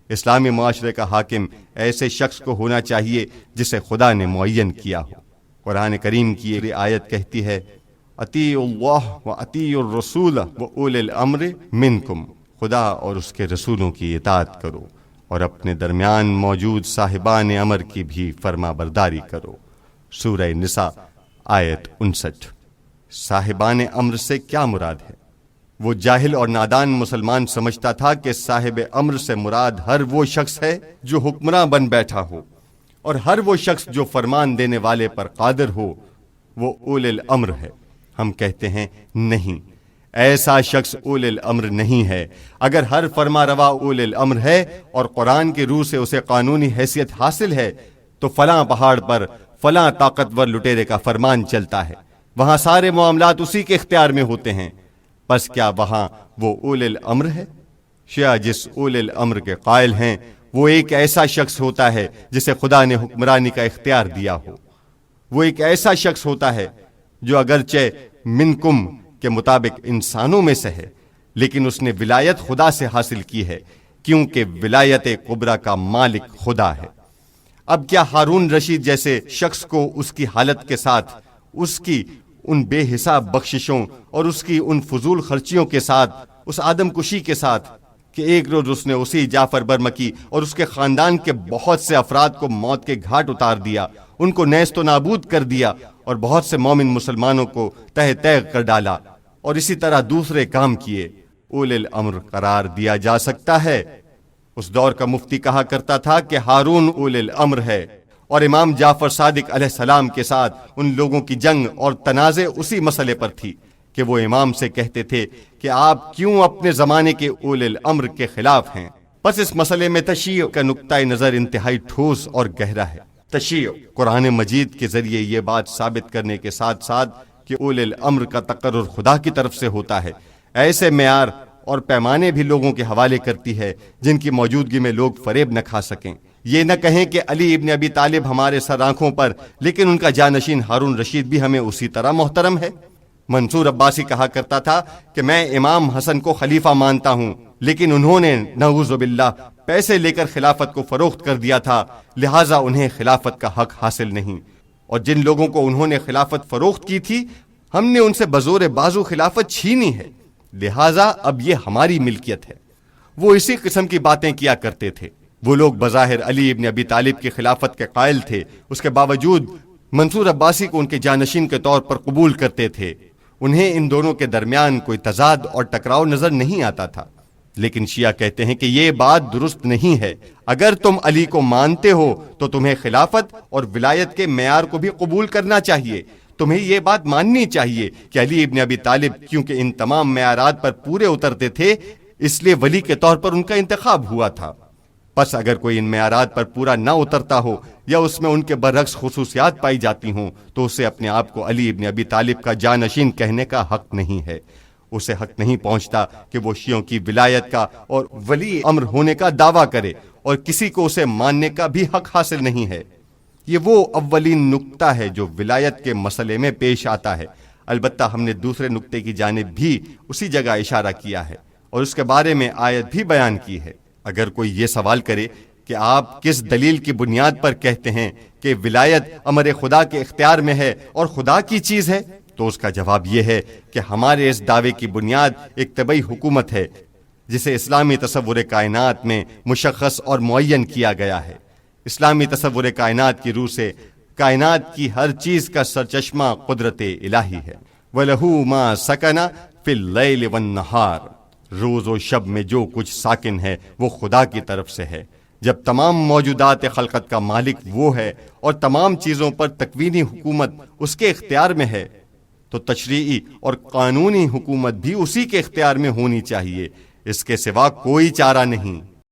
اسلامی معاشرے کا حاکم ایسے شخص کو ہونا چاہیے جسے خدا نے معین کیا ہو۔ قرآن کریم کی یہ آیت کہتی ہے اطیعوا اللہ و اطیعوا الرسول و اولی الامر منکم، خدا اور اس کے رسولوں کی اطاعت کرو اور اپنے درمیان موجود صاحبان امر کی بھی فرما برداری کرو۔ سورہ نساء آیت 59۔ صاحبان امر سے کیا مراد ہے؟ وہ جاہل اور نادان مسلمان سمجھتا تھا کہ صاحب امر سے مراد ہر وہ شخص ہے جو حکمراں بن بیٹھا ہو، اور ہر وہ شخص جو فرمان دینے والے پر قادر ہو وہ اولی الامر ہے۔ ہم کہتے ہیں نہیں، ایسا شخص اولی الامر نہیں ہے۔ اگر ہر فرما روا اولی الامر ہے اور قرآن کی روح سے اسے قانونی حیثیت حاصل ہے تو فلاں پہاڑ پر فلاں طاقتور لٹیرے کا فرمان چلتا ہے، وہاں سارے معاملات اسی کے اختیار میں ہوتے ہیں، پس کیا وہاں وہ اولی الامر ہے؟ شیعہ جس اولی الامر کے قائل ہیں وہ ایک ایسا شخص ہوتا ہے جسے خدا نے حکمرانی کا اختیار دیا ہو۔ وہ ایک ایسا شخص ہوتا ہے جو اگرچہ منکم کے مطابق انسانوں میں سے ہے، لیکن اس نے ولایت خدا سے حاصل کی ہے، کیونکہ ولایت کبریٰ کا مالک خدا ہے۔ اب کیا ہارون رشید جیسے شخص کو اس کی حالت کے ساتھ، اس کی ان بے حساب بخششوں اور اس کی ان فضول خرچیوں کے ساتھ، اس آدم کشی کے ساتھ کہ ایک روز اس نے اسی جعفر برمکی اور اس کے خاندان کے بہت سے افراد کو موت کے گھاٹ اتار دیا، ان کو نیست و نابود کر دیا اور بہت سے مومن مسلمانوں کو تہہ تیغ کر ڈالا، اور اسی طرح دوسرے کام کیے، اولی الامر قرار دیا جا سکتا ہے؟ اس دور کا مفتی کہا کرتا تھا کہ ہارون اولی الامر ہے، اور امام جعفر صادق علیہ السلام کے ساتھ ان لوگوں کی جنگ اور تنازع اسی مسئلے پر تھی کہ وہ امام سے کہتے تھے کہ آپ کیوں اپنے زمانے کے اولی الامر کے خلاف ہیں؟ پس اس مسئلے میں تشیع کا نقطۂ نظر انتہائی ٹھوس اور گہرا ہے۔ تشیع قرآن مجید کے ذریعے یہ بات ثابت کرنے کے ساتھ ساتھ کہ اولی الامر کا تقرر خدا کی طرف سے ہوتا ہے، ایسے معیار اور پیمانے بھی لوگوں کے حوالے کرتی ہے جن کی موجودگی میں لوگ فریب نہ کھا سکیں۔ یہ نہ کہیں کہ علی ابن ابی طالب ہمارے سر آنکھوں پر، لیکن ان کا جانشین ہارون رشید بھی ہمیں اسی طرح محترم ہے۔ منصور عباسی کہا کرتا تھا کہ میں امام حسن کو خلیفہ مانتا ہوں، لیکن انہوں نے نعوذ باللہ پیسے لے کر خلافت کو فروخت کر دیا تھا، لہٰذا انہیں خلافت کا حق حاصل نہیں، اور جن لوگوں کو انہوں نے خلافت فروخت کی تھی ہم نے ان سے بزور بازو خلافت چھینی ہے، لہٰذا اب یہ ہماری ملکیت ہے۔ وہ اسی قسم کی باتیں کیا کرتے تھے۔ وہ لوگ بظاہر علی ابن ابی طالب کی خلافت کے قائل تھے، اس کے باوجود منصور عباسی کو ان کے جانشین کے طور پر قبول کرتے تھے۔ انہیں ان دونوں کے درمیان کوئی تضاد اور ٹکراؤ نظر نہیں آتا تھا، لیکن شیعہ کہتے ہیں کہ یہ بات درست نہیں ہے۔ اگر تم علی کو مانتے ہو تو تمہیں خلافت اور ولایت کے معیار کو بھی قبول کرنا چاہیے۔ تمہیں یہ بات ماننی چاہیے کہ علی ابن ابی طالب کیونکہ ان تمام معیارات پر پورے اترتے تھے، اس لیے ولی کے طور پر ان کا انتخاب ہوا تھا۔ پس اگر کوئی ان معیارات پر پورا نہ اترتا ہو یا اس میں ان کے برعکس خصوصیات پائی جاتی ہوں تو اسے اپنے آپ کو علی ابن ابی طالب کا جانشین کہنے کا حق نہیں ہے۔ اسے حق نہیں پہنچتا کہ وہ شیعوں کی ولایت کا اور ولی امر ہونے کا دعویٰ کرے، اور کسی کو اسے ماننے کا بھی حق حاصل نہیں ہے۔ یہ وہ اولین نقطہ ہے جو ولایت کے مسئلے میں پیش آتا ہے۔ البتہ ہم نے دوسرے نقطے کی جانب بھی اسی جگہ اشارہ کیا ہے اور اس کے بارے میں آیت بھی بیان کی ہے۔ اگر کوئی یہ سوال کرے کہ آپ کس دلیل کی بنیاد پر کہتے ہیں کہ ولایت امر خدا کے اختیار میں ہے اور خدا کی چیز ہے، تو اس کا جواب یہ ہے کہ ہمارے اس دعوے کی بنیاد ایک طبعی حکومت ہے جسے اسلامی تصور کائنات میں مشخص اور معین کیا گیا ہے۔ اسلامی تصور کائنات کی روح سے کائنات کی ہر چیز کا سرچشمہ قدرت الہی ہے۔ وَلَهُ مَا سَكَنَ فِي اللَّيْلِ وَالنَّهَارِ، روز و شب میں جو کچھ ساکن ہے وہ خدا کی طرف سے ہے۔ جب تمام موجودات خلقت کا مالک وہ ہے اور تمام چیزوں پر تکوینی حکومت اس کے اختیار میں ہے، تو تشریعی اور قانونی حکومت بھی اسی کے اختیار میں ہونی چاہیے، اس کے سوا کوئی چارہ نہیں۔